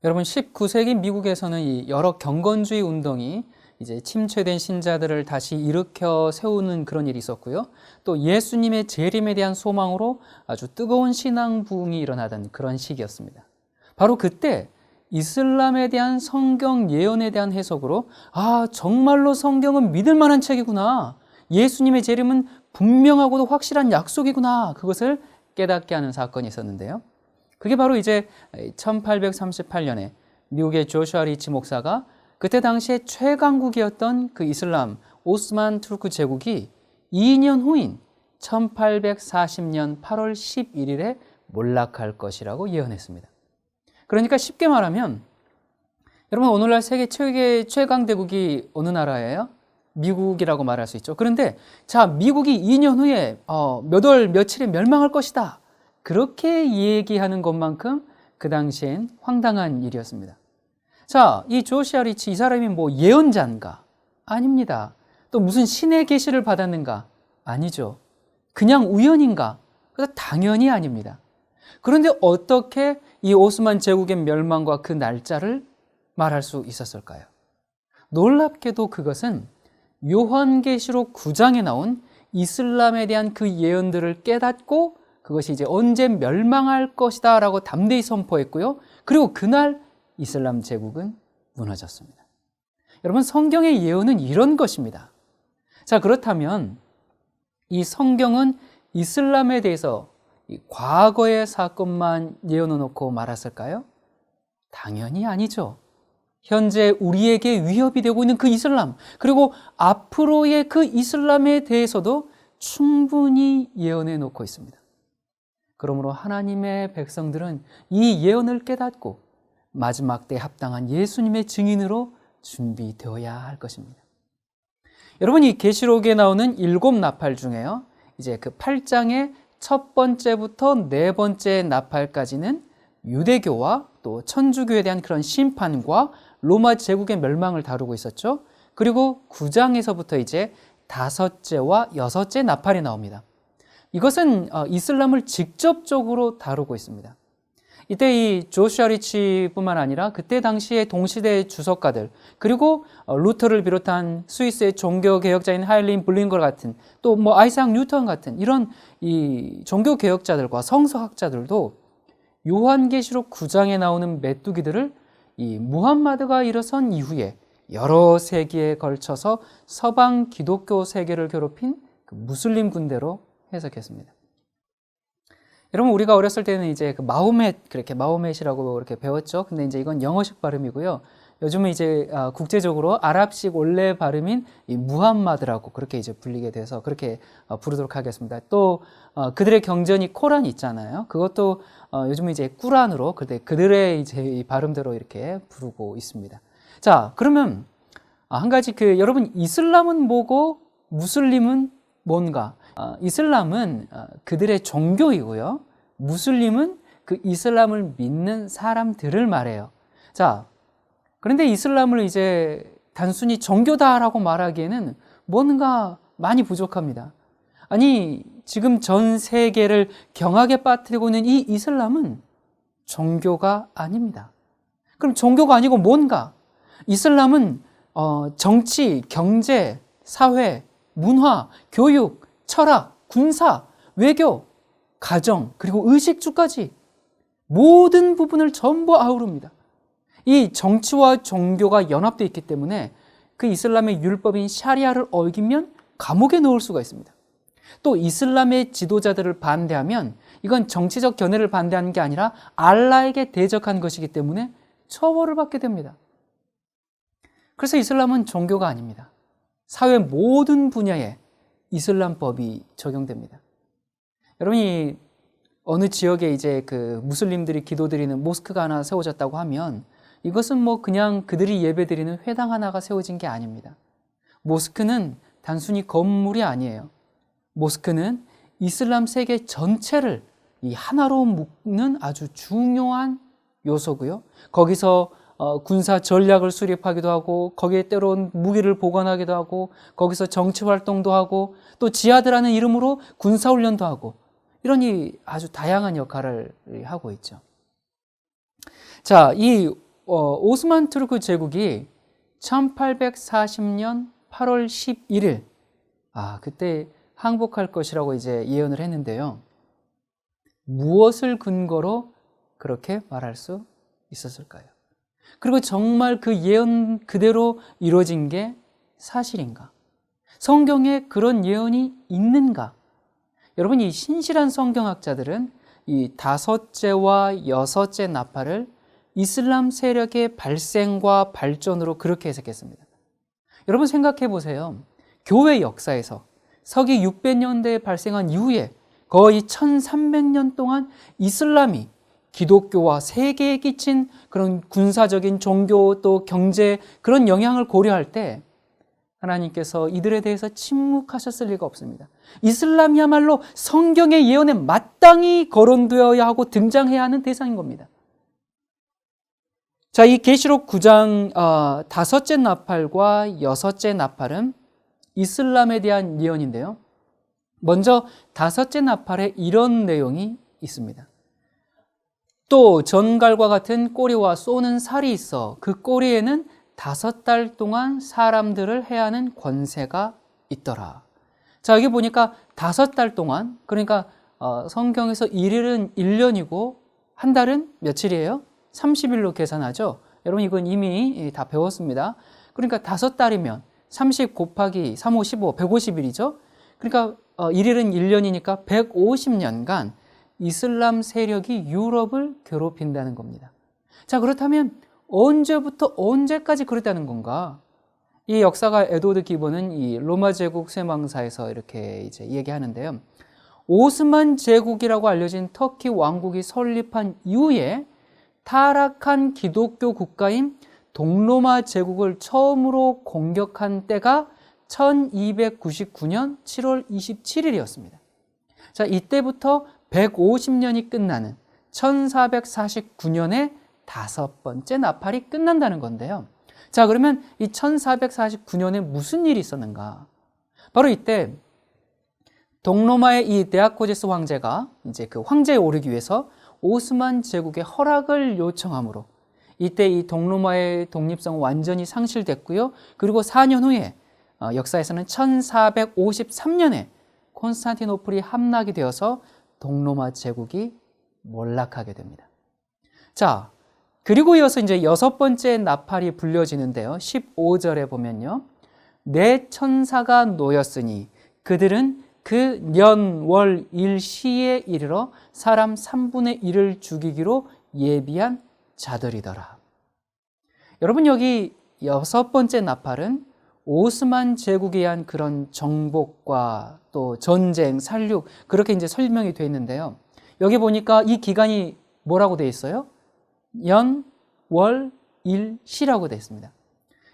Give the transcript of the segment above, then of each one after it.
여러분 19세기 미국에서는 이 여러 경건주의 운동이 이제 침체된 신자들을 다시 일으켜 세우는 그런 일이 있었고요. 또 예수님의 재림에 대한 소망으로 아주 뜨거운 신앙 부흥이 일어나던 그런 시기였습니다. 바로 그때 이슬람에 대한 성경 예언에 대한 해석으로 정말로 성경은 믿을 만한 책이구나. 예수님의 재림은 분명하고도 확실한 약속이구나. 그것을 깨닫게 하는 사건이 있었는데요. 그게 바로 이제 1838년에 미국의 조슈아 리치 목사가 그때 당시에 최강국이었던 그 이슬람 오스만 투르크 제국이 2년 후인 1840년 8월 11일에 몰락할 것이라고 예언했습니다. 그러니까 쉽게 말하면 여러분 오늘날 세계 최강대국이 어느 나라예요? 미국이라고 말할 수 있죠. 그런데 미국이 2년 후에 몇 월 며칠에 멸망할 것이다. 그렇게 얘기하는 것만큼 그 당시엔 황당한 일이었습니다. 이 조시아 리치 이 사람이 뭐 예언자인가? 아닙니다. 또 무슨 신의 계시를 받았는가? 아니죠. 그냥 우연인가? 그래서 당연히 아닙니다. 그런데 어떻게 이 오스만 제국의 멸망과 그 날짜를 말할 수 있었을까요? 놀랍게도 그것은 요한계시록 9장에 나온 이슬람에 대한 그 예언들을 깨닫고 그것이 이제 언제 멸망할 것이다 라고 담대히 선포했고요. 그리고 그날 이슬람 제국은 무너졌습니다. 여러분 성경의 예언은 이런 것입니다. 그렇다면 이 성경은 이슬람에 대해서 과거의 사건만 예언해 놓고 말았을까요? 당연히 아니죠. 현재 우리에게 위협이 되고 있는 그 이슬람, 그리고 앞으로의 그 이슬람에 대해서도 충분히 예언해 놓고 있습니다. 그러므로 하나님의 백성들은 이 예언을 깨닫고 마지막 때에 합당한 예수님의 증인으로 준비되어야 할 것입니다. 여러분 이 계시록에 나오는 7 나팔 중에요. 이제 그 8장의 첫 번째부터 네 번째 나팔까지는 유대교와 또 천주교에 대한 그런 심판과 로마 제국의 멸망을 다루고 있었죠. 그리고 9장에서부터 이제 5째와 6째 나팔이 나옵니다. 이것은 이슬람을 직접적으로 다루고 있습니다. 이때 이 조슈아 리치뿐만 아니라 그때 당시의 동시대 주석가들, 그리고 루터를 비롯한 스위스의 종교 개혁자인 하일린 블링거 같은, 또 뭐 아이삭 뉴턴 같은 이런 이 종교 개혁자들과 성서학자들도 요한계시록 9장에 나오는 메뚜기들을 이 무함마드가 일어선 이후에 여러 세기에 걸쳐서 서방 기독교 세계를 괴롭힌 그 무슬림 군대로 해석했습니다. 여러분 우리가 어렸을 때는 이제 그 마호멧이라고 이렇게 배웠죠. 근데 이제 이건 영어식 발음이고요. 요즘은 이제 국제적으로 아랍식 원래 발음인 이 무함마드라고 그렇게 이제 불리게 돼서 그렇게 부르도록 하겠습니다. 또 그들의 경전이 코란 있잖아요. 그것도 요즘은 이제 꾸란으로 그들의 이제 이 발음대로 이렇게 부르고 있습니다. 그러면 한 가지 여러분 이슬람은 뭐고 무슬림은 뭔가? 이슬람은 그들의 종교이고요. 무슬림은 그 이슬람을 믿는 사람들을 말해요. 그런데 이슬람을 이제 단순히 종교다라고 말하기에는 뭔가 많이 부족합니다. 아니, 지금 전 세계를 경악에 빠뜨리고 있는 이 이슬람은 종교가 아닙니다. 그럼 종교가 아니고 뭔가? 이슬람은 정치, 경제, 사회, 문화, 교육, 철학, 군사, 외교, 가정, 그리고 의식주까지 모든 부분을 전부 아우릅니다. 이 정치와 종교가 연합되어 있기 때문에 그 이슬람의 율법인 샤리아를 어기면 감옥에 넣을 수가 있습니다. 또 이슬람의 지도자들을 반대하면 이건 정치적 견해를 반대하는 게 아니라 알라에게 대적한 것이기 때문에 처벌을 받게 됩니다. 그래서 이슬람은 종교가 아닙니다. 사회 모든 분야에 이슬람법이 적용됩니다. 여러분이 어느 지역에 이제 그 무슬림들이 기도드리는 모스크가 하나 세워졌다고 하면 이것은 뭐 그냥 그들이 예배드리는 회당 하나가 세워진 게 아닙니다. 모스크는 단순히 건물이 아니에요. 모스크는 이슬람 세계 전체를 이 하나로 묶는 아주 중요한 요소고요. 거기서 군사 전략을 수립하기도 하고 거기에 때론 무기를 보관하기도 하고 거기서 정치 활동도 하고 또 지하드라는 이름으로 군사훈련도 하고 이런 아주 다양한 역할을 하고 있죠. 이 오스만 투르크 제국이 1840년 8월 11일, 그때 항복할 것이라고 이제 예언을 했는데요. 무엇을 근거로 그렇게 말할 수 있었을까요? 그리고 정말 그 예언 그대로 이루어진 게 사실인가? 성경에 그런 예언이 있는가? 여러분, 이 신실한 성경학자들은 이 다섯째와 여섯째 나팔을 이슬람 세력의 발생과 발전으로 그렇게 해석했습니다. 여러분 생각해 보세요. 교회 역사에서 서기 600년대에 발생한 이후에 거의 1300년 동안 이슬람이 기독교와 세계에 끼친 그런 군사적인 종교 또 경제 그런 영향을 고려할 때 하나님께서 이들에 대해서 침묵하셨을 리가 없습니다. 이슬람이야말로 성경의 예언에 마땅히 거론되어야 하고 등장해야 하는 대상인 겁니다. 자, 이 계시록 9장 다섯째 나팔과 여섯째 나팔은 이슬람에 대한 예언인데요. 먼저 다섯째 나팔에 이런 내용이 있습니다. 또 전갈과 같은 꼬리와 쏘는 살이 있어 그 꼬리에는 5달 동안 사람들을 해하는 권세가 있더라. 자, 여기 보니까 5달 동안, 그러니까 성경에서 1일은 1년이고 한 달은 며칠이에요? 30일로 계산하죠. 여러분 이건 이미 다 배웠습니다. 그러니까 5달이면 30 곱하기 3, 5, 15, 150일이죠. 그러니까 1일은 1년이니까 150년간 이슬람 세력이 유럽을 괴롭힌다는 겁니다. 자, 그렇다면 언제부터 언제까지 그랬다는 건가? 이 역사가 에드워드 기본은 이 로마 제국 쇠망사에서 이렇게 이제 얘기하는데요. 오스만 제국이라고 알려진 터키 왕국이 설립한 이후에 타락한 기독교 국가인 동로마 제국을 처음으로 공격한 때가 1299년 7월 27일이었습니다. 자, 이때부터 150년이 끝나는 1449년에 5번째 나팔이 끝난다는 건데요. 자, 그러면 이 1449년에 무슨 일이 있었는가? 바로 이때 동로마의 이 데아코제스 황제가 이제 그 황제에 오르기 위해서 오스만 제국의 허락을 요청함으로 이때 이 동로마의 독립성은 완전히 상실됐고요. 그리고 4년 후에 역사에서는 1453년에 콘스탄티노플이 함락이 되어서 동로마 제국이 몰락하게 됩니다. 자, 그리고 이어서 이제 6번째 나팔이 불려지는데요. 15절에 보면요. 내 천사가 놓였으니 그들은 그 년, 월, 일, 시에 이르러 사람 3분의 1을 죽이기로 예비한 자들이더라. 여러분, 여기 6번째 나팔은 오스만 제국에 의한 그런 정복과 또 전쟁, 살육 그렇게 이제 설명이 되어 있는데요. 여기 보니까 이 기간이 뭐라고 되어 있어요? 연, 월, 일, 시라고 되어 있습니다.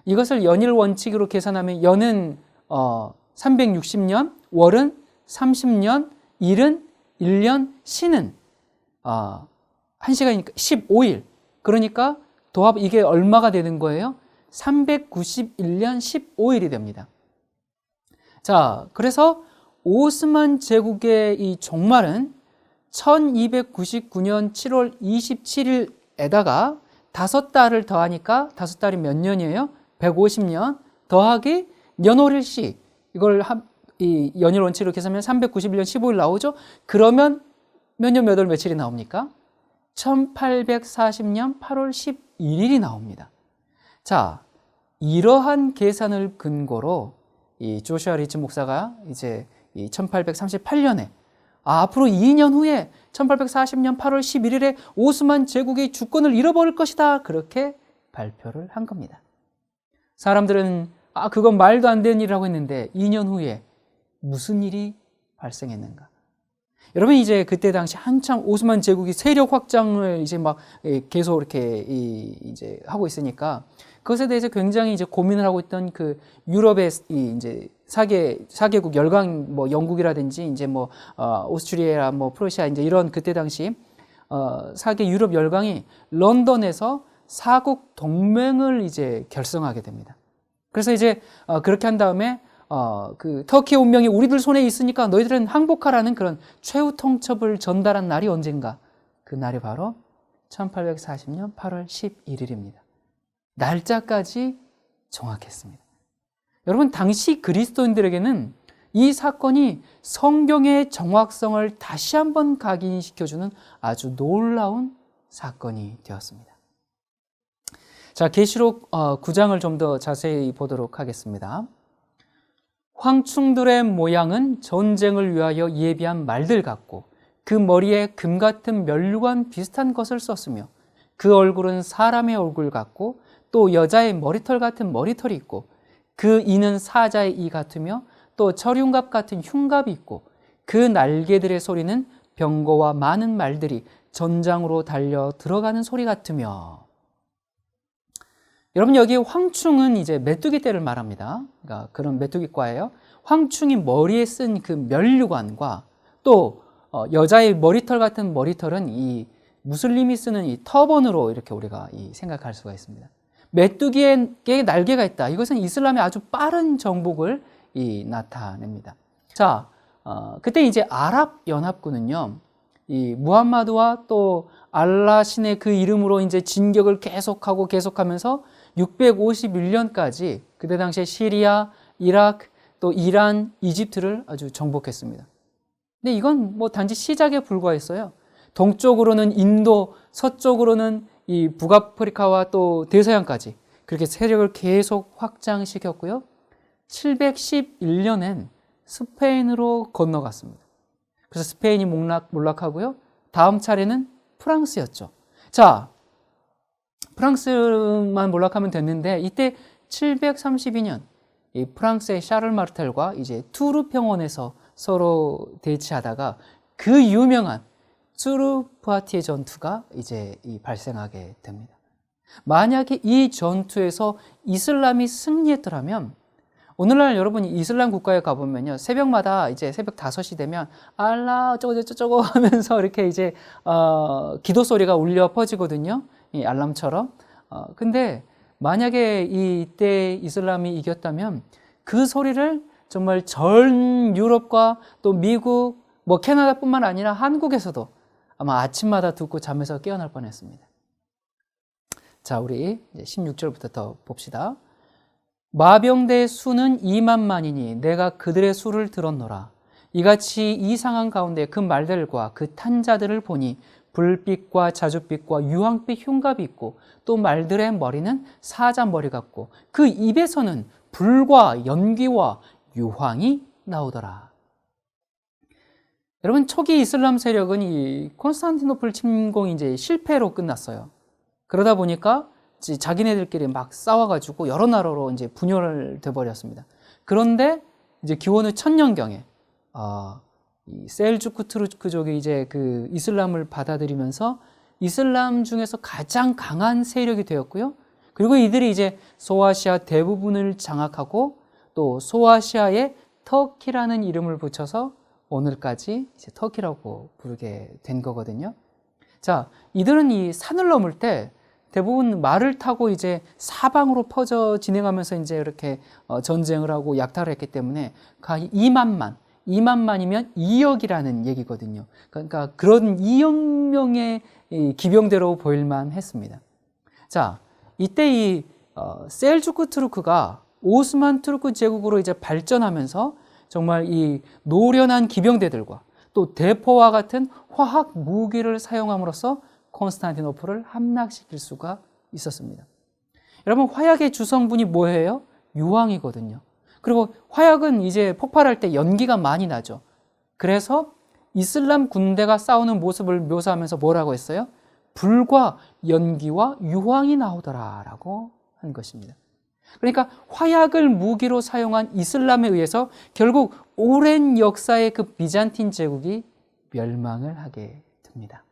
이것을 연일 원칙으로 계산하면 연은 360년, 월은 30년, 일은 1년, 시는 1시간이니까 15일. 그러니까 도합 이게 얼마가 되는 거예요? 391년 15일이 됩니다. 자, 그래서 오스만 제국의 이 종말은 1299년 7월 27일에다가 5달을 더하니까 5달이 몇 년이에요? 150년 더하기 연월일시 이걸 이 연일 원칙으로 계산하면 391년 15일 나오죠? 그러면 몇 년 몇 월 며칠이 나옵니까? 1840년 8월 11일이 나옵니다. 자, 이러한 계산을 근거로 이 조슈아 리츠 목사가 이제 이 1838년에 앞으로 2년 후에 1840년 8월 11일에 오스만 제국의 주권을 잃어버릴 것이다. 그렇게 발표를 한 겁니다. 사람들은 그건 말도 안 되는 일이라고 했는데 2년 후에 무슨 일이 발생했는가? 여러분 이제 그때 당시 한참 오스만 제국이 세력 확장을 이제 막 계속 이렇게 이제 하고 있으니까 그것에 대해서 굉장히 이제 고민을 하고 있던 그 유럽의 이제 4개국 열강 뭐 영국이라든지 이제 뭐 오스트리아 뭐 프로시아 이제 이런 그때 당시 4개 유럽 열강이 런던에서 4국 동맹을 이제 결성하게 됩니다. 그래서 이제 그렇게 한 다음에 그 터키의 운명이 우리들 손에 있으니까 너희들은 항복하라는 그런 최후 통첩을 전달한 날이 언젠가? 그 날이 바로 1840년 8월 11일입니다. 날짜까지 정확했습니다. 여러분, 당시 그리스도인들에게는 이 사건이 성경의 정확성을 다시 한번 각인시켜주는 아주 놀라운 사건이 되었습니다. 자, 계시록 9장을 좀 더 자세히 보도록 하겠습니다. 황충들의 모양은 전쟁을 위하여 예비한 말들 같고 그 머리에 금 같은 면류관 비슷한 것을 썼으며 그 얼굴은 사람의 얼굴 같고 또 여자의 머리털 같은 머리털이 있고 그 이는 사자의 이 같으며 또 철흉갑 같은 흉갑이 있고 그 날개들의 소리는 병거와 많은 말들이 전장으로 달려 들어가는 소리 같으며. 여러분, 여기 황충은 이제 메뚜기 떼를 말합니다. 그러니까 그런 메뚜기과예요. 황충이 머리에 쓴 그 면류관과 또 여자의 머리털 같은 머리털은 이 무슬림이 쓰는 이 터번으로 이렇게 우리가 생각할 수가 있습니다. 메뚜기에게 날개가 있다. 이것은 이슬람의 아주 빠른 정복을 나타냅니다. 자, 그때 이제 아랍 연합군은요, 이 무함마드와 또 알라 신의 그 이름으로 이제 진격을 계속하면서 651년까지 그때 당시에 시리아, 이라크, 또 이란, 이집트를 아주 정복했습니다. 근데 이건 뭐 단지 시작에 불과했어요. 동쪽으로는 인도, 서쪽으로는 이 북아프리카와 또 대서양까지 그렇게 세력을 계속 확장시켰고요. 711년엔 스페인으로 건너갔습니다. 그래서 스페인이 몰락하고요. 다음 차례는 프랑스였죠. 자, 프랑스만 몰락하면 됐는데 이때 732년 이 프랑스의 샤를 마르텔과 이제 투르 평원에서 서로 대치하다가 그 유명한 투르 부아티에 전투가 이제 발생하게 됩니다. 만약에 이 전투에서 이슬람이 승리했더라면 오늘날 여러분이 이슬람 국가에 가보면요, 새벽마다 이제 새벽 5시 되면 알라 어쩌고 하면서 이렇게 이제 기도 소리가 울려 퍼지거든요. 이 알람처럼. 근데 만약에 이때 이슬람이 이겼다면 그 소리를 정말 전 유럽과 또 미국, 뭐 캐나다뿐만 아니라 한국에서도 아마 아침마다 듣고 잠에서 깨어날 뻔했습니다. 자, 우리 이제 16절부터 더 봅시다. 마병대의 수는 2만만이니 내가 그들의 수를 들었노라. 이같이 이 상황 가운데 그 말들과 그 탄자들을 보니 불빛과 자줏빛과 유황빛 흉갑이 있고 또 말들의 머리는 사자 머리 같고 그 입에서는 불과 연기와 유황이 나오더라. 여러분, 초기 이슬람 세력은 이 콘스탄티노플 침공이 이제 실패로 끝났어요. 그러다 보니까 자기네들끼리 막 싸워가지고 여러 나라로 이제 분열을 돼버렸습니다. 그런데 이제 기원후 1000년경에 이 셀주크 투르크족이 이제 그 이슬람을 받아들이면서 이슬람 중에서 가장 강한 세력이 되었고요. 그리고 이들이 이제 소아시아 대부분을 장악하고 또 소아시아에 터키라는 이름을 붙여서 오늘까지 이제 터키라고 부르게 된 거거든요. 자, 이들은 이 산을 넘을 때 대부분 말을 타고 이제 사방으로 퍼져 진행하면서 이제 이렇게 전쟁을 하고 약탈을 했기 때문에 2만만이면 2억이라는 얘기거든요. 그러니까 그런 2억 명의 기병대로 보일만 했습니다. 자, 이때 이 셀주크 투르크가 오스만 투르크 제국으로 이제 발전하면서 정말 이 노련한 기병대들과 또 대포와 같은 화학 무기를 사용함으로써 콘스탄티노플을 함락시킬 수가 있었습니다. 여러분, 화약의 주성분이 뭐예요? 유황이거든요. 그리고 화약은 이제 폭발할 때 연기가 많이 나죠. 그래서 이슬람 군대가 싸우는 모습을 묘사하면서 뭐라고 했어요? 불과 연기와 유황이 나오더라라고 한 것입니다. 그러니까 화약을 무기로 사용한 이슬람에 의해서 결국 오랜 역사의 그 비잔틴 제국이 멸망을 하게 됩니다.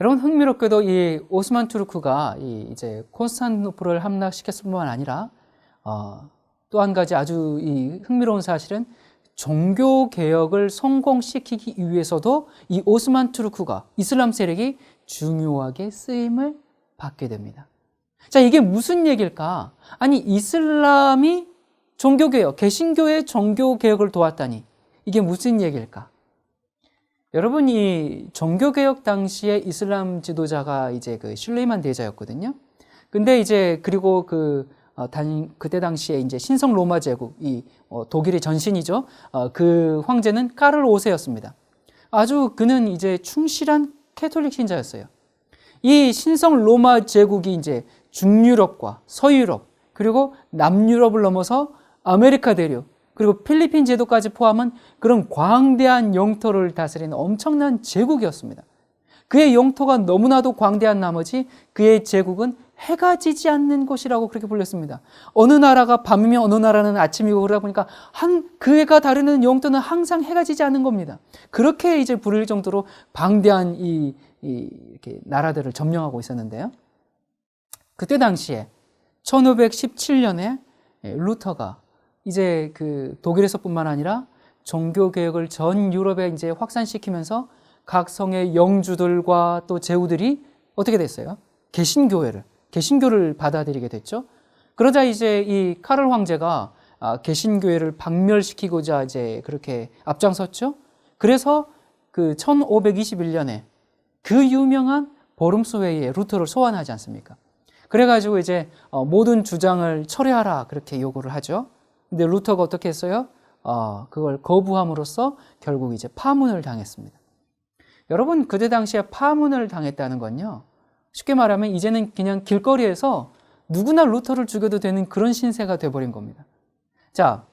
여러분, 흥미롭게도 이 오스만 투르크가 이제 콘스탄티노플을 함락시켰을 뿐만 아니라 또 한 가지 아주 흥미로운 사실은 종교 개혁을 성공시키기 위해서도 이 오스만 투르크가 이슬람 세력이 중요하게 쓰임을 받게 됩니다. 자, 이게 무슨 얘기일까? 아니, 이슬람이 종교개혁, 개신교의 종교개혁을 도왔다니 이게 무슨 얘기일까? 여러분, 이 종교개혁 당시에 이슬람 지도자가 이제 그 슐레이만 대자였거든요. 근데 이제 그리고 그때 당시에 이제 신성 로마 제국, 독일의 전신이죠. 그 황제는 카를 5세였습니다. 아주 그는 이제 충실한 캐톨릭 신자였어요. 이 신성 로마 제국이 이제 중유럽과 서유럽, 그리고 남유럽을 넘어서 아메리카 대륙, 그리고 필리핀 제도까지 포함한 그런 광대한 영토를 다스리는 엄청난 제국이었습니다. 그의 영토가 너무나도 광대한 나머지 그의 제국은 해가 지지 않는 곳이라고 그렇게 불렸습니다. 어느 나라가 밤이면 어느 나라는 아침이고 그러다 보니까 그가 다루는 영토는 항상 해가 지지 않는 겁니다. 그렇게 이제 부를 정도로 방대한 이렇게 나라들을 점령하고 있었는데요. 그때 당시에 1517년에 루터가 이제 그 독일에서뿐만 아니라 종교 개혁을 전 유럽에 이제 확산시키면서 각 성의 영주들과 또 제후들이 어떻게 됐어요? 개신교를 받아들이게 됐죠. 그러자 이제 이 카를 황제가 개신교회를 박멸시키고자 이제 그렇게 앞장섰죠. 그래서 그 1521년에 그 유명한 보름스 회의에 루터를 소환하지 않습니까? 그래가지고 이제 모든 주장을 철회하라 그렇게 요구를 하죠. 근데 루터가 어떻게 했어요? 그걸 거부함으로써 결국 이제 파문을 당했습니다. 여러분, 그때 당시에 파문을 당했다는 건요, 쉽게 말하면 이제는 그냥 길거리에서 누구나 루터를 죽여도 되는 그런 신세가 돼버린 겁니다. 자,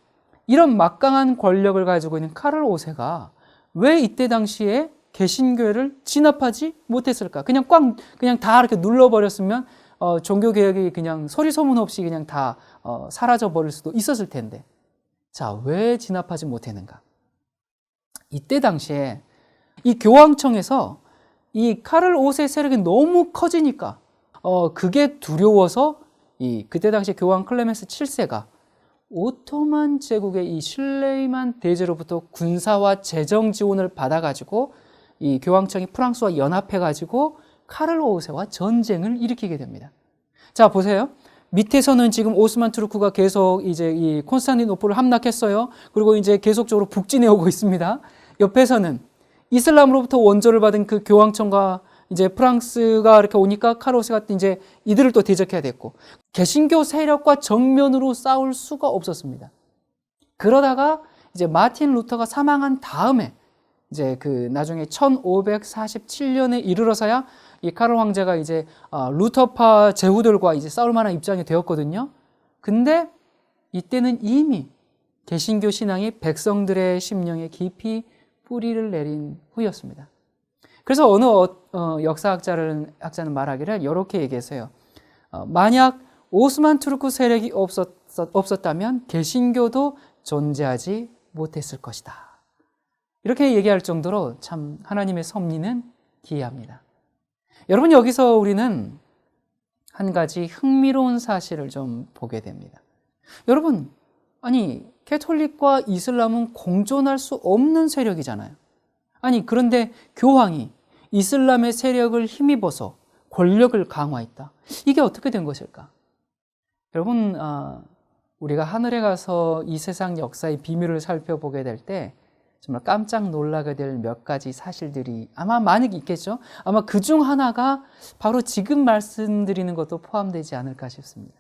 이런 막강한 권력을 가지고 있는 카를 5세가 왜 이때 당시에 개신교회를 진압하지 못했을까? 그냥 다 이렇게 눌러버렸으면 종교개혁이 그냥 소리 소문 없이 그냥 다 사라져버릴 수도 있었을 텐데, 자, 왜 진압하지 못했는가? 이때 당시에 이 교황청에서 이 카를 5세 세력이 너무 커지니까 그게 두려워서 그때 당시 교황 클레멘스 7세가 오토만 제국의 이 실레이만 대제로부터 군사와 재정 지원을 받아가지고 이 교황청이 프랑스와 연합해가지고 카를 5세와 전쟁을 일으키게 됩니다. 자, 보세요. 밑에서는 지금 오스만 투르크가 계속 이제 이 콘스탄티노플을 함락했어요. 그리고 이제 계속적으로 북진해 오고 있습니다. 옆에서는 이슬람으로부터 원조를 받은 그 교황청과 이제 프랑스가 이렇게 오니까 카를 5세가 이제 이들을 또 대적해야 됐고, 개신교 세력과 정면으로 싸울 수가 없었습니다. 그러다가 이제 마틴 루터가 사망한 다음에 이제 그 나중에 1547년에 이르러서야 이 카를 황제가 이제 루터파 제후들과 이제 싸울 만한 입장이 되었거든요. 근데 이때는 이미 개신교 신앙이 백성들의 심령에 깊이 뿌리를 내린 후였습니다. 그래서 어느 역사학자는 말하기를 이렇게 얘기했어요. 만약 오스만 투르크 세력이 없었다면 개신교도 존재하지 못했을 것이다. 이렇게 얘기할 정도로 참 하나님의 섭리는 기이합니다. 여러분, 여기서 우리는 한 가지 흥미로운 사실을 좀 보게 됩니다. 여러분, 아니 캐톨릭과 이슬람은 공존할 수 없는 세력이잖아요. 아니 그런데 교황이 이슬람의 세력을 힘입어서 권력을 강화했다. 이게 어떻게 된 것일까? 여러분, 우리가 하늘에 가서 이 세상 역사의 비밀을 살펴보게 될 때 정말 깜짝 놀라게 될 몇 가지 사실들이 아마 많이 있겠죠. 아마 그중 하나가 바로 지금 말씀드리는 것도 포함되지 않을까 싶습니다.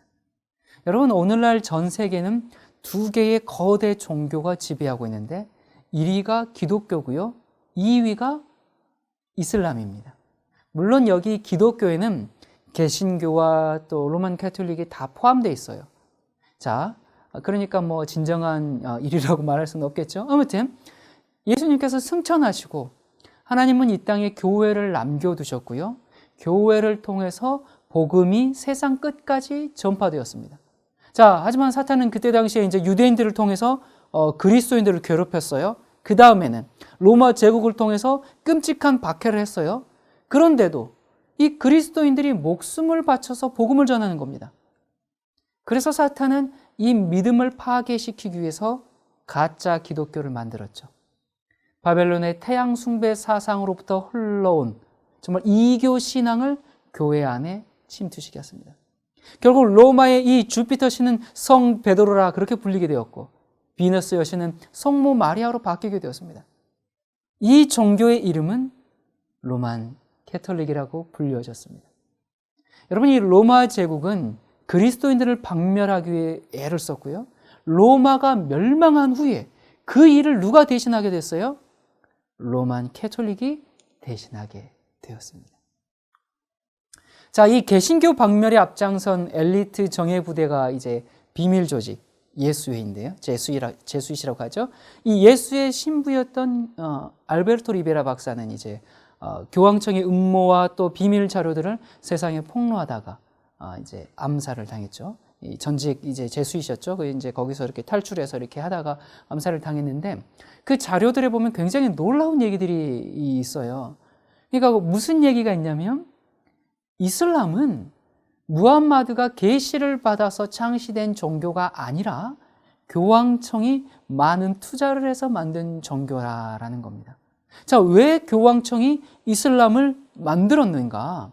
여러분, 오늘날 전 세계는 두 개의 거대 종교가 지배하고 있는데 1위가 기독교고요, 2위가 이슬람입니다. 물론 여기 기독교에는 개신교와 또 로만 캐톨릭이 다 포함되어 있어요. 자, 그러니까 뭐 진정한 1위라고 말할 수는 없겠죠. 아무튼 예수님께서 승천하시고 하나님은 이 땅에 교회를 남겨두셨고요, 교회를 통해서 복음이 세상 끝까지 전파되었습니다. 자, 하지만 사탄은 그때 당시에 이제 유대인들을 통해서 그리스도인들을 괴롭혔어요. 그 다음에는 로마 제국을 통해서 끔찍한 박해를 했어요. 그런데도 이 그리스도인들이 목숨을 바쳐서 복음을 전하는 겁니다. 그래서 사탄은 이 믿음을 파괴시키기 위해서 가짜 기독교를 만들었죠. 바벨론의 태양 숭배 사상으로부터 흘러온 정말 이교 신앙을 교회 안에 침투시켰습니다. 결국 로마의 이 주피터 신은 성 베드로라 그렇게 불리게 되었고, 비너스 여신은 성모 마리아로 바뀌게 되었습니다. 이 종교의 이름은 로만 캐톨릭이라고 불려졌습니다. 여러분, 이 로마 제국은 그리스도인들을 박멸하기 위해 애를 썼고요. 로마가 멸망한 후에 그 일을 누가 대신하게 됐어요? 로만 캐톨릭이 대신하게 되었습니다. 자, 이 개신교 박멸에 앞장선 엘리트 정예 부대가 이제 비밀 조직 예수회인데요. 제수잇이라고 하죠. 이 예수의 신부였던 알베르토 리베라 박사는 이제 교황청의 음모와 또 비밀 자료들을 세상에 폭로하다가 이제 암살을 당했죠. 이 전직 이제 제수이셨죠. 그 이제 거기서 이렇게 탈출해서 이렇게 하다가 암살을 당했는데 그 자료들에 보면 굉장히 놀라운 얘기들이 있어요. 그러니까 무슨 얘기가 있냐면 이슬람은 무함마드가 계시를 받아서 창시된 종교가 아니라 교황청이 많은 투자를 해서 만든 종교라는 겁니다. 자, 왜 교황청이 이슬람을 만들었는가?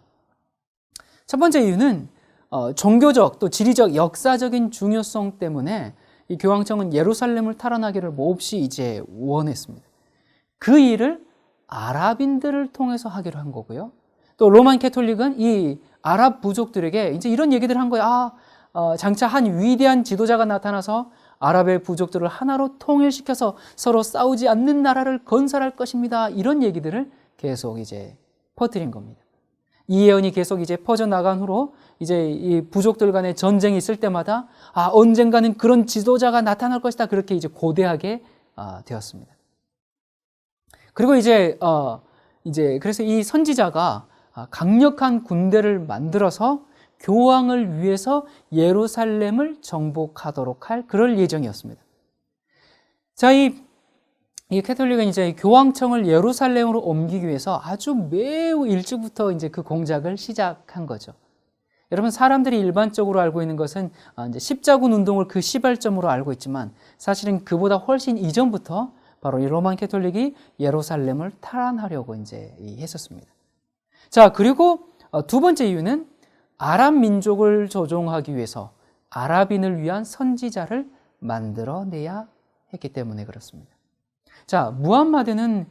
첫 번째 이유는 종교적 또 지리적 역사적인 중요성 때문에 이 교황청은 예루살렘을 탈환하기를 몹시 이제 원했습니다. 그 일을 아랍인들을 통해서 하기로 한 거고요. 또 로만 캐톨릭은 이 아랍 부족들에게 이제 이런 얘기들을 한 거예요. 장차 한 위대한 지도자가 나타나서 아랍의 부족들을 하나로 통일시켜서 서로 싸우지 않는 나라를 건설할 것입니다. 이런 얘기들을 계속 이제 퍼뜨린 겁니다. 이 예언이 계속 이제 퍼져나간 후로 이제 이 부족들 간의 전쟁이 있을 때마다 언젠가는 그런 지도자가 나타날 것이다. 그렇게 이제 고대하게 되었습니다. 그리고 이제 그래서 이 선지자가 강력한 군대를 만들어서 교황을 위해서 예루살렘을 정복하도록 할 그럴 예정이었습니다. 자, 이 캐톨릭은 이제 교황청을 예루살렘으로 옮기기 위해서 아주 매우 일찍부터 이제 그 공작을 시작한 거죠. 여러분, 사람들이 일반적으로 알고 있는 것은 이제 십자군 운동을 그 시발점으로 알고 있지만 사실은 그보다 훨씬 이전부터 바로 이 로만 캐톨릭이 예루살렘을 탈환하려고 이제 했었습니다. 자, 그리고 두 번째 이유는 아랍 민족을 조종하기 위해서 아랍인을 위한 선지자를 만들어내야 했기 때문에 그렇습니다. 자, 무함마드는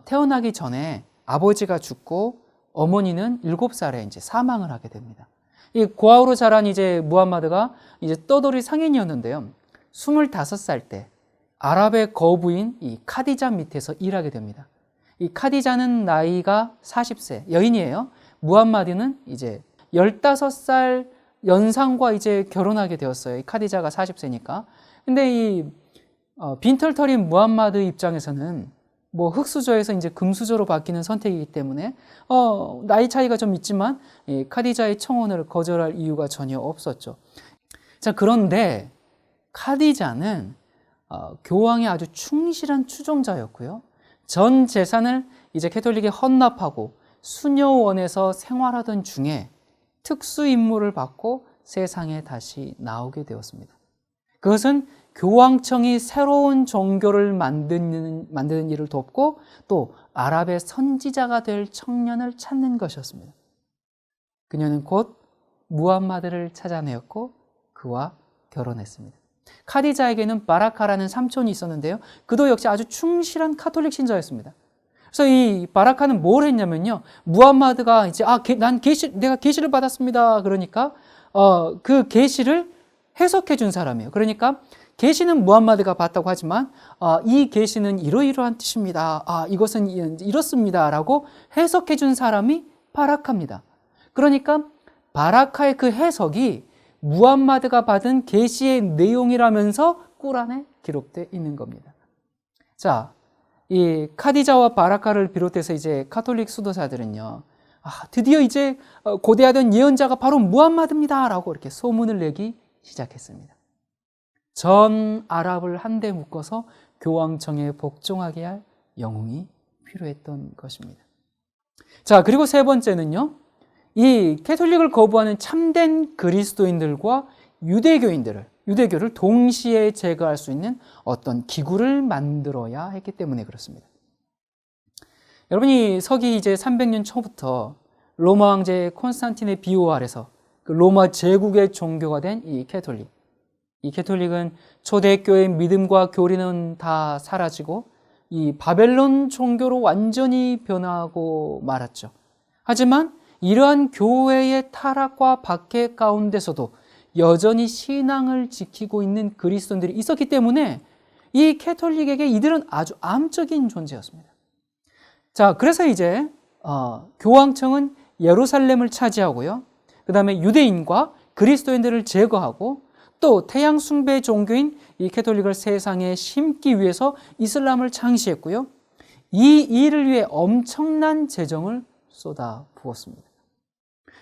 태어나기 전에 아버지가 죽고 어머니는 7살에 이제 사망을 하게 됩니다. 이 고아로 자란 이제 무함마드가 이제 떠돌이 상인이었는데요. 25살 때 아랍의 거부인 이 카디자 밑에서 일하게 됩니다. 이 카디자는 나이가 40세 여인이에요. 무함마드는 이제 15살 연상과 이제 결혼하게 되었어요. 이 카디자가 40세니까. 근데 이 빈털터린 무함마드 입장에서는 뭐 흙수저에서 이제 금수저로 바뀌는 선택이기 때문에 나이 차이가 좀 있지만 이 카디자의 청혼을 거절할 이유가 전혀 없었죠. 자, 그런데 카디자는 교황의 아주 충실한 추종자였고요. 전 재산을 이제 캐톨릭에 헌납하고 수녀원에서 생활하던 중에 특수 임무를 받고 세상에 다시 나오게 되었습니다. 그것은 교황청이 새로운 종교를 만드는 일을 돕고 또 아랍의 선지자가 될 청년을 찾는 것이었습니다. 그녀는 곧 무함마드를 찾아내었고 그와 결혼했습니다. 카디자에게는 바라카라는 삼촌이 있었는데요. 그도 역시 아주 충실한 카톨릭 신자였습니다. 그래서 이 바라카는 뭘 했냐면요. 무함마드가 이제 내가 계시를 받았습니다. 그러니까 그 계시를 해석해 준 사람이에요. 그러니까 계시는 무함마드가 받다고 하지만 이 계시는 이러이러한 뜻입니다. 이것은 이렇습니다라고 해석해 준 사람이 바라카입니다. 그러니까 바라카의 그 해석이 무함마드가 받은 계시의 내용이라면서 꾸란에 기록되어 있는 겁니다. 자, 이 카디자와 바라카를 비롯해서 이제 카톨릭 수도사들은요, 드디어 이제 고대하던 예언자가 바로 무함마드입니다라고 이렇게 소문을 내기 시작했습니다. 전 아랍을 한데 묶어서 교황청에 복종하게 할 영웅이 필요했던 것입니다. 자, 그리고 세 번째는요, 이 캐톨릭을 거부하는 참된 그리스도인들과 유대교를 동시에 제거할 수 있는 어떤 기구를 만들어야 했기 때문에 그렇습니다. 여러분이 서기 이제 300년 초부터 로마 황제 콘스탄틴의 비호 아래서 그 로마 제국의 종교가 된 이 캐톨릭. 이 캐톨릭은 초대교회의 믿음과 교리는 다 사라지고 이 바벨론 종교로 완전히 변하고 말았죠. 하지만 이러한 교회의 타락과 박해 가운데서도 여전히 신앙을 지키고 있는 그리스도인들이 있었기 때문에 이 캐톨릭에게 이들은 아주 암적인 존재였습니다. 자, 그래서 이제 교황청은 예루살렘을 차지하고요. 그 다음에 유대인과 그리스도인들을 제거하고 또 태양 숭배 종교인 이 캐톨릭을 세상에 심기 위해서 이슬람을 창시했고요. 이 일을 위해 엄청난 재정을 쏟아 부었습니다.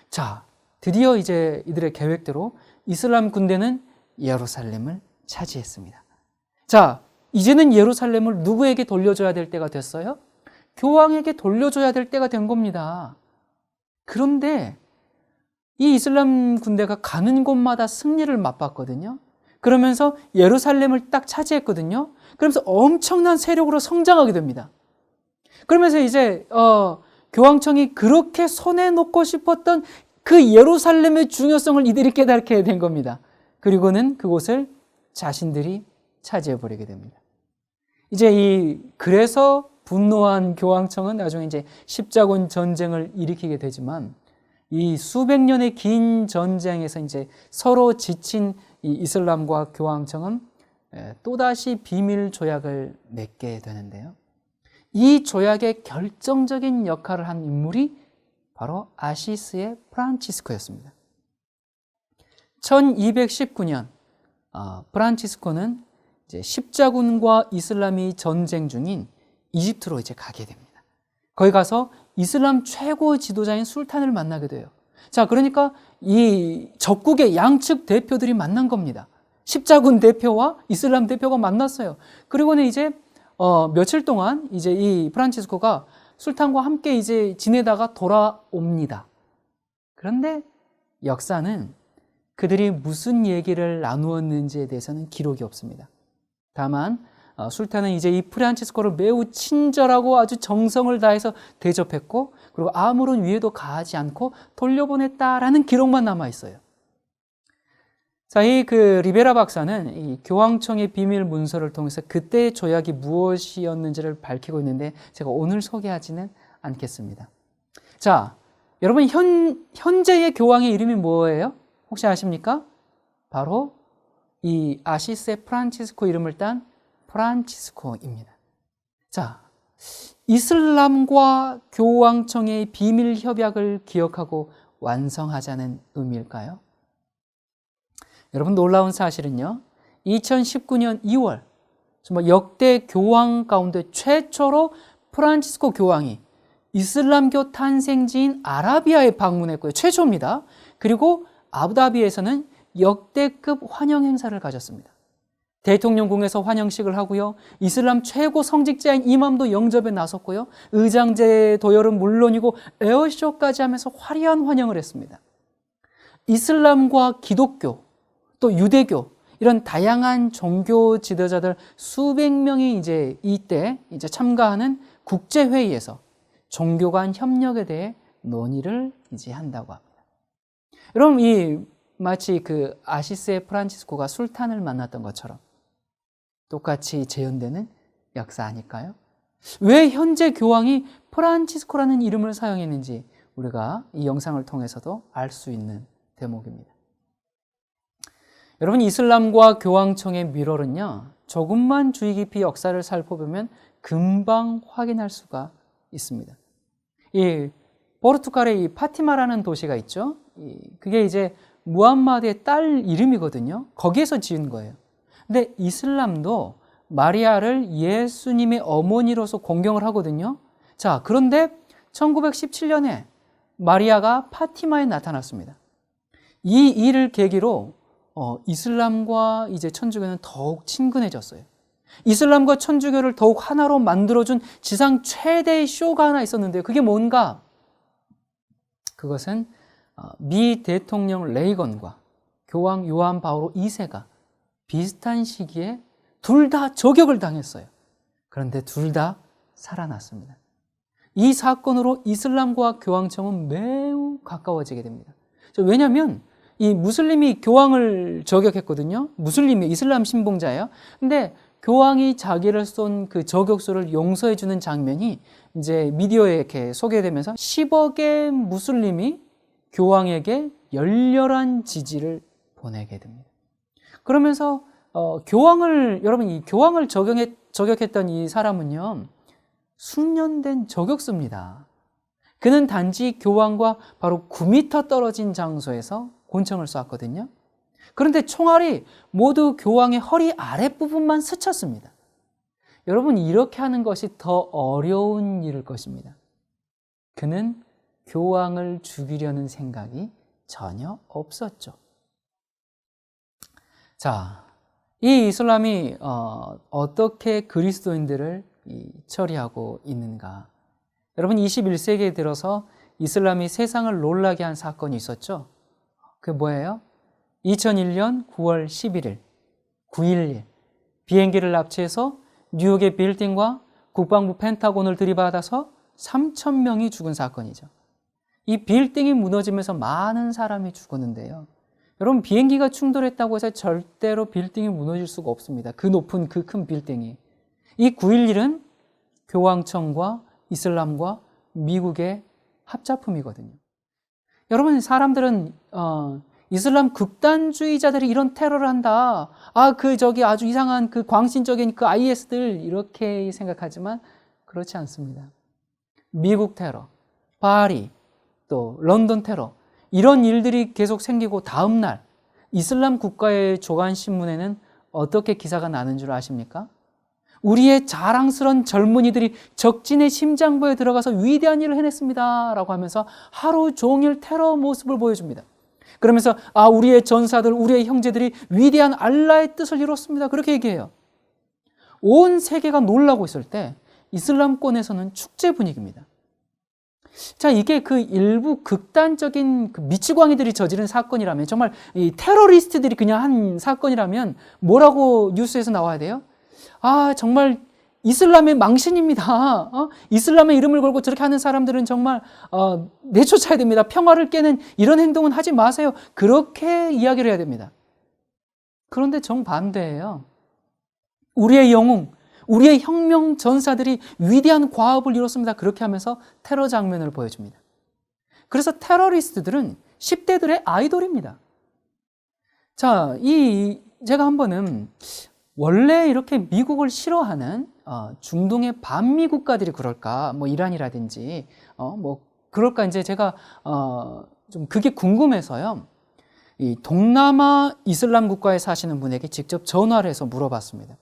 자, 드디어 이제 이들의 계획대로 이슬람 군대는 예루살렘을 차지했습니다. 자, 이제는 예루살렘을 누구에게 돌려줘야 될 때가 됐어요? 교황에게 돌려줘야 될 때가 된 겁니다. 그런데 이 이슬람 군대가 가는 곳마다 승리를 맛봤거든요. 그러면서 예루살렘을 딱 차지했거든요. 그러면서 엄청난 세력으로 성장하게 됩니다. 그러면서 이제 교황청이 그렇게 손에 놓고 싶었던 그 예루살렘의 중요성을 이들이 깨닫게 된 겁니다. 그리고는 그곳을 자신들이 차지해버리게 됩니다. 이제 그래서 분노한 교황청은 나중에 이제 십자군 전쟁을 일으키게 되지만 이 수백 년의 긴 전쟁에서 이제 서로 지친 이 이슬람과 교황청은 또다시 비밀 조약을 맺게 되는데요. 이 조약의 결정적인 역할을 한 인물이 바로 아시스의 프란치스코였습니다. 1219년 프란치스코는 이제 십자군과 이슬람이 전쟁 중인 이집트로 이제 가게 됩니다. 거기 가서 이슬람 최고 지도자인 술탄을 만나게 돼요. 자, 그러니까 이 적국의 양측 대표들이 만난 겁니다. 십자군 대표와 이슬람 대표가 만났어요. 그리고는 이제 며칠 동안 이제 이 프란치스코가 술탄과 함께 이제 지내다가 돌아옵니다. 그런데 역사는 그들이 무슨 얘기를 나누었는지에 대해서는 기록이 없습니다. 다만 술탄은 이제 이 프란치스코를 매우 친절하고 아주 정성을 다해서 대접했고 그리고 아무런 위해도 가하지 않고 돌려보냈다라는 기록만 남아 있어요. 자, 이 리베라 박사는 이 교황청의 비밀 문서를 통해서 그때의 조약이 무엇이었는지를 밝히고 있는데 제가 오늘 소개하지는 않겠습니다. 자, 여러분 현재의 교황의 이름이 뭐예요? 혹시 아십니까? 바로 이 아시스의 프란치스코 이름을 딴 프란치스코입니다. 자, 이슬람과 교황청의 비밀 협약을 기억하고 완성하자는 의미일까요? 여러분, 놀라운 사실은요, 2019년 2월 정말 역대 교황 가운데 최초로 프란치스코 교황이 이슬람교 탄생지인 아라비아에 방문했고요. 최초입니다. 그리고 아부다비에서는 역대급 환영 행사를 가졌습니다. 대통령궁에서 환영식을 하고요. 이슬람 최고 성직자인 이맘도 영접에 나섰고요. 의장제 도열은 물론이고 에어쇼까지 하면서 화려한 환영을 했습니다. 이슬람과 기독교, 또 유대교 이런 다양한 종교 지도자들 수백 명이 이제 이때 이제 참가하는 국제 회의에서 종교 간 협력에 대해 논의를 이제 한다고 합니다. 여러분, 마치 아시스의 프란치스코가 술탄을 만났던 것처럼 똑같이 재현되는 역사 아닐까요? 왜 현재 교황이 프란치스코라는 이름을 사용했는지 우리가 이 영상을 통해서도 알 수 있는 대목입니다. 여러분, 이슬람과 교황청의 밀월은요, 조금만 주의 깊이 역사를 살펴보면 금방 확인할 수가 있습니다. 이 포르투갈의 이 파티마라는 도시가 있죠. 그게 이제 무함마드의 딸 이름이거든요. 거기에서 지은 거예요. 근데 이슬람도 마리아를 예수님의 어머니로서 공경을 하거든요. 자, 그런데 1917년에 마리아가 파티마에 나타났습니다. 이 일을 계기로 이슬람과 이제 천주교는 더욱 친근해졌어요. 이슬람과 천주교를 더욱 하나로 만들어준 지상 최대의 쇼가 하나 있었는데요. 그게 뭔가? 그것은 미 대통령 레이건과 교황 요한 바오로 2세가 비슷한 시기에 둘 다 저격을 당했어요. 그런데 둘 다 살아났습니다. 이 사건으로 이슬람과 교황청은 매우 가까워지게 됩니다. 왜냐하면 이 무슬림이 교황을 저격했거든요. 무슬림이 이슬람 신봉자예요. 근데 교황이 자기를 쏜 그 저격수를 용서해 주는 장면이 이제 미디어에 이렇게 소개되면서 10억의 무슬림이 교황에게 열렬한 지지를 보내게 됩니다. 그러면서 여러분 이 교황을 저격했던 이 사람은요, 숙련된 저격수입니다. 그는 단지 교황과 바로 9m 떨어진 장소에서 권총을 쐈거든요. 그런데 총알이 모두 교황의 허리 아랫부분만 스쳤습니다. 여러분, 이렇게 하는 것이 더 어려운 일일 것입니다. 그는 교황을 죽이려는 생각이 전혀 없었죠. 자, 이 이슬람이 어떻게 그리스도인들을 처리하고 있는가? 여러분, 21세기에 들어서 이슬람이 세상을 놀라게 한 사건이 있었죠. 그게 뭐예요? 2001년 9월 11일 9.11 비행기를 납치해서 뉴욕의 빌딩과 국방부 펜타곤을 들이받아서 3,000명이 죽은 사건이죠. 이 빌딩이 무너지면서 많은 사람이 죽었는데요. 여러분, 비행기가 충돌했다고 해서 절대로 빌딩이 무너질 수가 없습니다. 그 높은 그 큰 빌딩이. 이 9.11은 교황청과 이슬람과 미국의 합작품이거든요. 여러분, 사람들은 이슬람 극단주의자들이 이런 테러를 한다. 아주 이상한 그 광신적인 그 IS들 이렇게 생각하지만 그렇지 않습니다. 미국 테러, 파리, 또 런던 테러 이런 일들이 계속 생기고 다음 날 이슬람 국가의 조간신문에는 어떻게 기사가 나는 줄 아십니까? 우리의 자랑스러운 젊은이들이 적진의 심장부에 들어가서 위대한 일을 해냈습니다 라고 하면서 하루 종일 테러 모습을 보여줍니다. 그러면서 우리의 전사들, 우리의 형제들이 위대한 알라의 뜻을 이뤘습니다. 그렇게 얘기해요. 온 세계가 놀라고 있을 때 이슬람권에서는 축제 분위기입니다. 자, 이게 그 일부 극단적인 그 미치광이들이 저지른 사건이라면, 정말 이 테러리스트들이 그냥 한 사건이라면 뭐라고 뉴스에서 나와야 돼요? 정말 이슬람의 망신입니다. 이슬람의 이름을 걸고 저렇게 하는 사람들은 정말 내쫓아야 됩니다. 평화를 깨는 이런 행동은 하지 마세요. 그렇게 이야기를 해야 됩니다. 그런데 정반대예요. 우리의 영웅, 우리의 혁명 전사들이 위대한 과업을 이뤘습니다. 그렇게 하면서 테러 장면을 보여줍니다. 그래서 테러리스트들은 10대들의 아이돌입니다. 자, 제가 한 번은 원래 이렇게 미국을 싫어하는 중동의 반미 국가들이 그럴까? 뭐 이란이라든지 그럴까? 이제 제가 좀 그게 궁금해서요. 이 동남아 이슬람 국가에 사시는 분에게 직접 전화를 해서 물어봤습니다.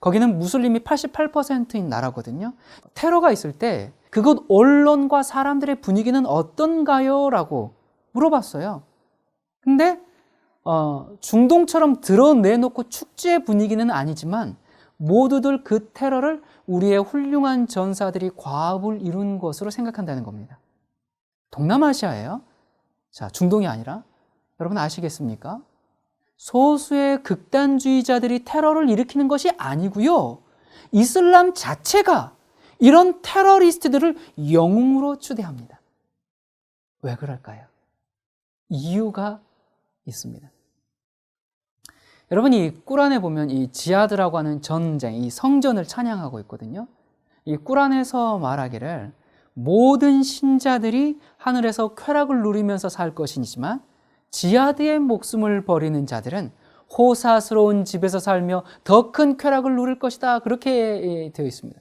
거기는 무슬림이 88%인 나라거든요. 테러가 있을 때 그곳 언론과 사람들의 분위기는 어떤가요? 라고 물어봤어요. 근데 중동처럼 드러내놓고 축제 분위기는 아니지만 모두들 그 테러를 우리의 훌륭한 전사들이 과업을 이룬 것으로 생각한다는 겁니다. 동남아시아예요. 자, 중동이 아니라. 여러분 아시겠습니까? 소수의 극단주의자들이 테러를 일으키는 것이 아니고요. 이슬람 자체가 이런 테러리스트들을 영웅으로 추대합니다. 왜 그럴까요? 이유가 있습니다. 여러분, 이 꾸란에 보면 이 지하드라고 하는 전쟁, 이 성전을 찬양하고 있거든요. 이 꾸란에서 말하기를 모든 신자들이 하늘에서 쾌락을 누리면서 살 것이지만 지하드의 목숨을 버리는 자들은 호사스러운 집에서 살며 더 큰 쾌락을 누릴 것이다. 그렇게 되어 있습니다.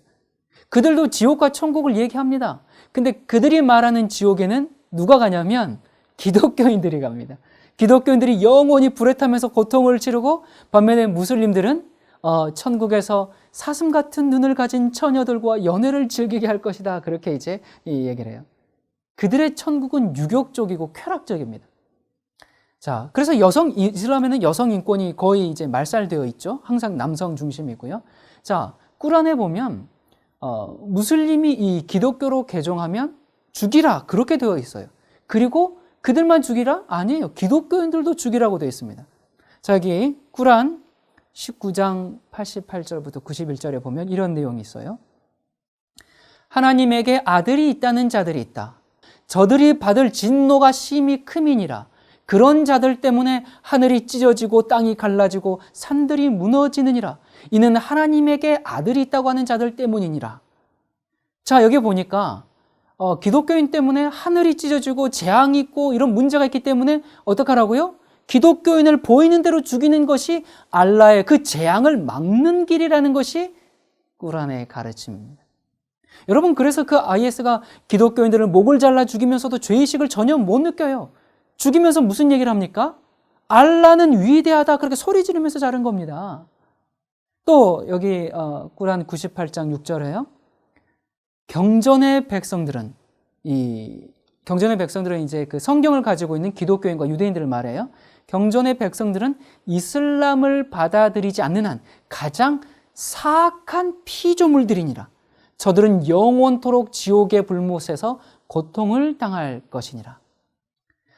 그들도 지옥과 천국을 얘기합니다. 근데 그들이 말하는 지옥에는 누가 가냐면 기독교인들이 갑니다. 기독교인들이 영원히 불에 타면서 고통을 치르고, 반면에 무슬림들은 천국에서 사슴 같은 눈을 가진 처녀들과 연애를 즐기게 할 것이다. 그렇게 이제 얘기를 해요. 그들의 천국은 유격적이고 쾌락적입니다. 자, 그래서 이슬람에는 여성 인권이 거의 이제 말살되어 있죠. 항상 남성 중심이고요. 자, 꾸란에 보면 무슬림이 이 기독교로 개종하면 죽이라 그렇게 되어 있어요. 그리고 그들만 죽이라? 아니에요. 기독교인들도 죽이라고 되어 있습니다. 자, 여기 꾸란 19장 88절부터 91절에 보면 이런 내용이 있어요. 하나님에게 아들이 있다는 자들이 있다. 저들이 받을 진노가 심히 크민이라. 그런 자들 때문에 하늘이 찢어지고 땅이 갈라지고 산들이 무너지느니라. 이는 하나님에게 아들이 있다고 하는 자들 때문이니라. 자, 여기 보니까 기독교인 때문에 하늘이 찢어지고 재앙이 있고 이런 문제가 있기 때문에 어떡하라고요? 기독교인을 보이는 대로 죽이는 것이 알라의 그 재앙을 막는 길이라는 것이 꾸란의 가르침입니다. 여러분, 그래서 그 IS가 기독교인들을 목을 잘라 죽이면서도 죄의식을 전혀 못 느껴요. 죽이면서 무슨 얘기를 합니까? 알라는 위대하다, 그렇게 소리 지르면서 자른 겁니다. 또 여기 꾸란 98장 6절에요. 경전의 백성들은 이제 그 성경을 가지고 있는 기독교인과 유대인들을 말해요. 경전의 백성들은 이슬람을 받아들이지 않는 한 가장 사악한 피조물들이니라. 저들은 영원토록 지옥의 불못에서 고통을 당할 것이니라.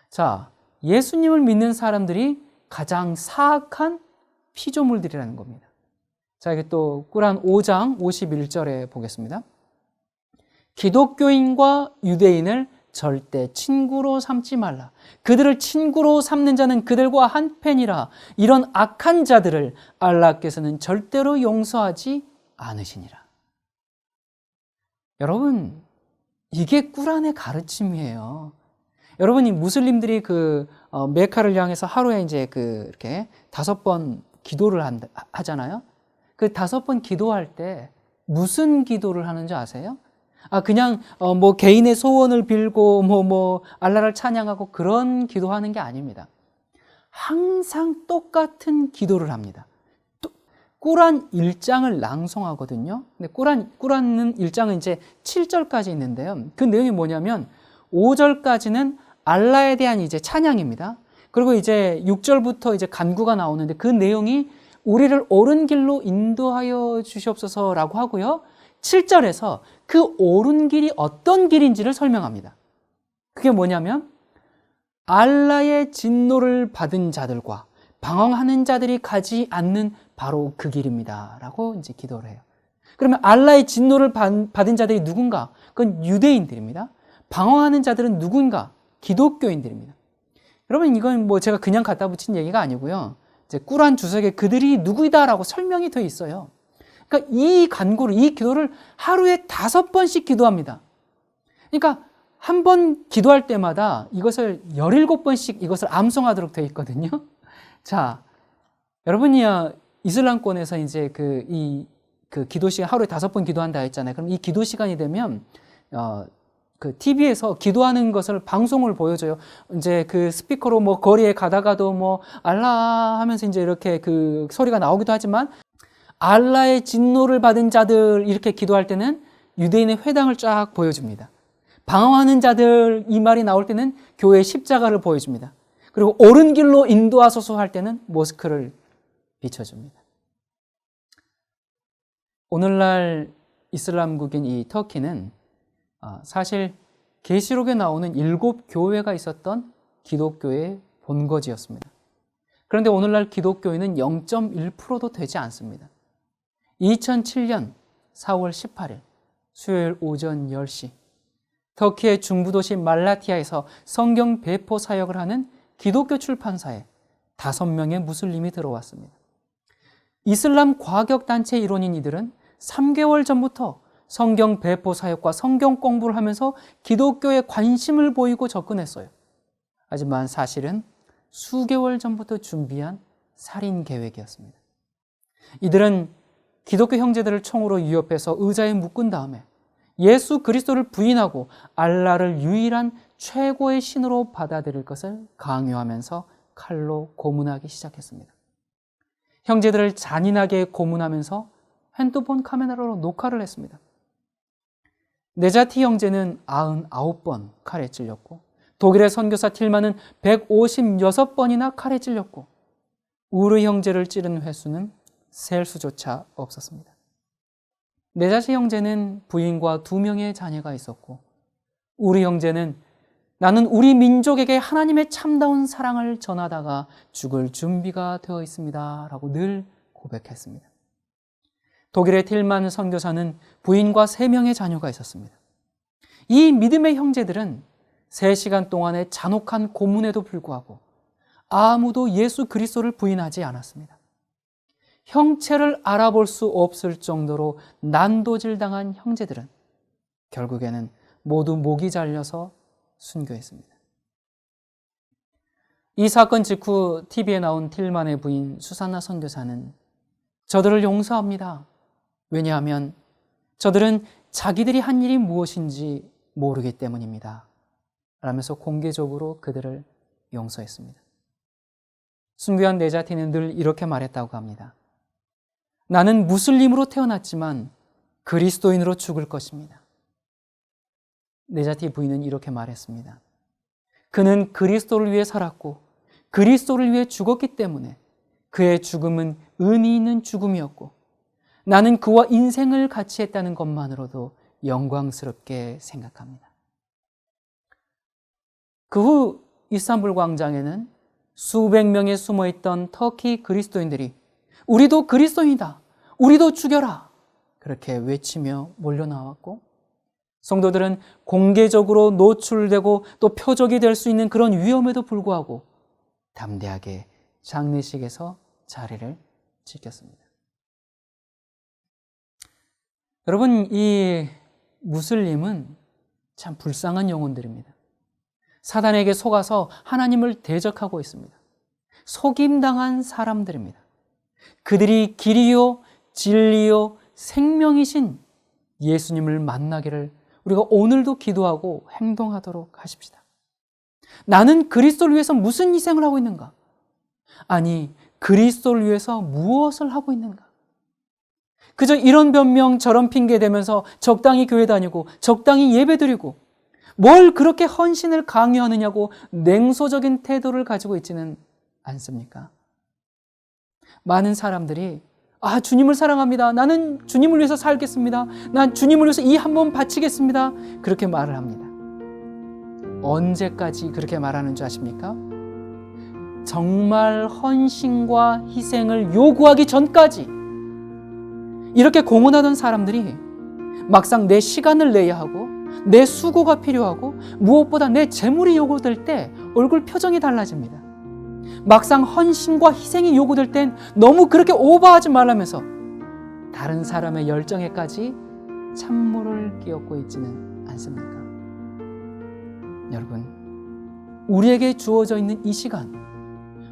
자, 예수님을 믿는 사람들이 가장 사악한 피조물들이라는 겁니다. 자, 이게 또 꾸란 5장 51절에 보겠습니다. 기독교인과 유대인을 절대 친구로 삼지 말라. 그들을 친구로 삼는 자는 그들과 한편이라. 이런 악한 자들을 알라께서는 절대로 용서하지 않으시니라. 여러분, 이게 꾸란의 가르침이에요. 여러분이 무슬림들이 메카를 향해서 하루에 이제 이렇게 5번 기도를 하잖아요. 그 5번 기도할 때 무슨 기도를 하는지 아세요? 그냥 개인의 소원을 빌고 알라를 찬양하고 그런 기도하는 게 아닙니다. 항상 똑같은 기도를 합니다. 꾸란 1장을 낭송하거든요. 근데 꾸란은 1장은 이제 7절까지 있는데요. 그 내용이 뭐냐면 5절까지는 알라에 대한 이제 찬양입니다. 그리고 이제 6절부터 이제 간구가 나오는데 그 내용이 우리를 옳은 길로 인도하여 주시옵소서라고 하고요. 7절에서 그 옳은 길이 어떤 길인지를 설명합니다. 그게 뭐냐면 알라의 진노를 받은 자들과 방황하는 자들이 가지 않는 바로 그 길입니다 라고 이제 기도를 해요. 그러면 알라의 진노를 받은 자들이 누군가? 그건 유대인들입니다. 방황하는 자들은 누군가? 기독교인들입니다. 여러분, 이건 제가 그냥 갖다 붙인 얘기가 아니고요. 이제 꾸란 주석에 그들이 누구이다라고 설명이 되어 있어요. 그러니까 이 기도를 하루에 5번씩 기도합니다. 그러니까 한 번 기도할 때마다 이것을 17번씩 이것을 암송하도록 되어 있거든요. 자, 여러분이 이슬람권에서 이제 기도 시간 하루에 5번 기도한다 했잖아요. 그럼 이 기도 시간이 되면 TV에서 기도하는 것을 방송을 보여줘요. 이제 스피커로 거리에 가다가도 알라 하면서 이제 이렇게 소리가 나오기도 하지만 알라의 진노를 받은 자들 이렇게 기도할 때는 유대인의 회당을 쫙 보여줍니다. 방황하는 자들 이 말이 나올 때는 교회의 십자가를 보여줍니다. 그리고 옳은 길로 인도하소서 할 때는 모스크를 비춰줍니다. 오늘날 이슬람국인 이 터키는 사실 계시록에 나오는 7교회가 있었던 기독교의 본거지였습니다. 그런데 오늘날 기독교인은 0.1%도 되지 않습니다. 2007년 4월 18일 수요일 오전 10시 터키의 중부도시 말라티아에서 성경 배포 사역을 하는 기독교 출판사에 5명의 무슬림이 들어왔습니다. 이슬람 과격단체 일원인 이들은 3개월 전부터 성경 배포 사역과 성경 공부를 하면서 기독교에 관심을 보이고 접근했어요. 하지만 사실은 수개월 전부터 준비한 살인 계획이었습니다. 이들은 기독교 형제들을 총으로 위협해서 의자에 묶은 다음에 예수 그리스도를 부인하고 알라를 유일한 최고의 신으로 받아들일 것을 강요하면서 칼로 고문하기 시작했습니다. 형제들을 잔인하게 고문하면서 핸드폰 카메라로 녹화를 했습니다. 네자티 형제는 99번 칼에 찔렸고 독일의 선교사 틸만은 156번이나 칼에 찔렸고 우르 형제를 찌른 횟수는 셀 수조차 없었습니다. 네자티 형제는 부인과 2명의 자녀가 있었고 우르 형제는 나는 우리 민족에게 하나님의 참다운 사랑을 전하다가 죽을 준비가 되어 있습니다 라고 늘 고백했습니다. 독일의 틸만 선교사는 부인과 3명의 자녀가 있었습니다. 이 믿음의 형제들은 3시간 동안의 잔혹한 고문에도 불구하고 아무도 예수 그리스도를 부인하지 않았습니다. 형체를 알아볼 수 없을 정도로 난도질 당한 형제들은 결국에는 모두 목이 잘려서 순교했습니다. 이 사건 직후 TV에 나온 틸만의 부인 수산나 선교사는 저들을 용서합니다. 왜냐하면 저들은 자기들이 한 일이 무엇인지 모르기 때문입니다. 라면서 공개적으로 그들을 용서했습니다. 순교한 네자티는 늘 이렇게 말했다고 합니다. 나는 무슬림으로 태어났지만 그리스도인으로 죽을 것입니다. 네자티 부인은 이렇게 말했습니다. 그는 그리스도를 위해 살았고 그리스도를 위해 죽었기 때문에 그의 죽음은 의미 있는 죽음이었고 나는 그와 인생을 같이 했다는 것만으로도 영광스럽게 생각합니다. 그 후 이스탄불 광장에는 수백 명의 숨어있던 터키 그리스도인들이 우리도 그리스도인이다, 우리도 죽여라, 그렇게 외치며 몰려나왔고 성도들은 공개적으로 노출되고 또 표적이 될 수 있는 그런 위험에도 불구하고 담대하게 장례식에서 자리를 지켰습니다. 여러분, 이 무슬림은 참 불쌍한 영혼들입니다. 사단에게 속아서 하나님을 대적하고 있습니다. 속임당한 사람들입니다. 그들이 길이요 진리요 생명이신 예수님을 만나기를 우리가 오늘도 기도하고 행동하도록 하십시다. 나는 그리스도를 위해서 무슨 희생을 하고 있는가? 아니, 그리스도를 위해서 무엇을 하고 있는가? 그저 이런 변명 저런 핑계 대면서 적당히 교회 다니고 적당히 예배 드리고 뭘 그렇게 헌신을 강요하느냐고 냉소적인 태도를 가지고 있지는 않습니까? 많은 사람들이 주님을 사랑합니다. 나는 주님을 위해서 살겠습니다. 난 주님을 위해서 이 한 번 바치겠습니다. 그렇게 말을 합니다. 언제까지 그렇게 말하는 줄 아십니까? 정말 헌신과 희생을 요구하기 전까지 이렇게 공언하던 사람들이 막상 내 시간을 내야 하고 내 수고가 필요하고 무엇보다 내 재물이 요구될 때 얼굴 표정이 달라집니다. 막상 헌신과 희생이 요구될 땐 너무 그렇게 오버하지 말라면서 다른 사람의 열정에까지 찬물을 끼얹고 있지는 않습니까? 여러분, 우리에게 주어져 있는 이 시간,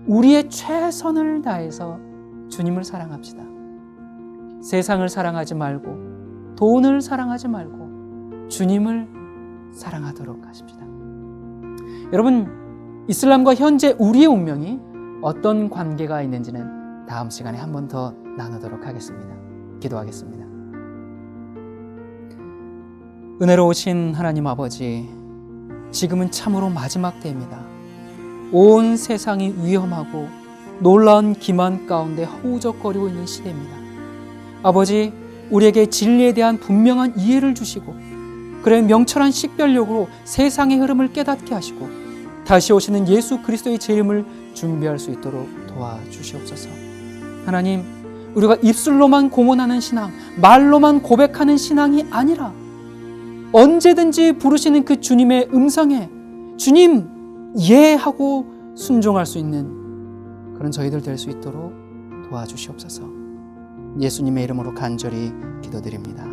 우리의 최선을 다해서 주님을 사랑합시다. 세상을 사랑하지 말고 돈을 사랑하지 말고 주님을 사랑하도록 하십시다. 여러분, 이슬람과 현재 우리의 운명이 어떤 관계가 있는지는 다음 시간에 한 번 더 나누도록 하겠습니다. 기도하겠습니다. 은혜로우신 하나님 아버지, 지금은 참으로 마지막 때입니다. 온 세상이 위험하고 놀라운 기만 가운데 허우적거리고 있는 시대입니다. 아버지, 우리에게 진리에 대한 분명한 이해를 주시고 그래 명철한 식별력으로 세상의 흐름을 깨닫게 하시고 다시 오시는 예수 그리스도의 재림을 준비할 수 있도록 도와주시옵소서. 하나님, 우리가 입술로만 공언하는 신앙, 말로만 고백하는 신앙이 아니라 언제든지 부르시는 그 주님의 음성에 주님, 예 하고 순종할 수 있는 그런 저희들 될 수 있도록 도와주시옵소서. 예수님의 이름으로 간절히 기도드립니다.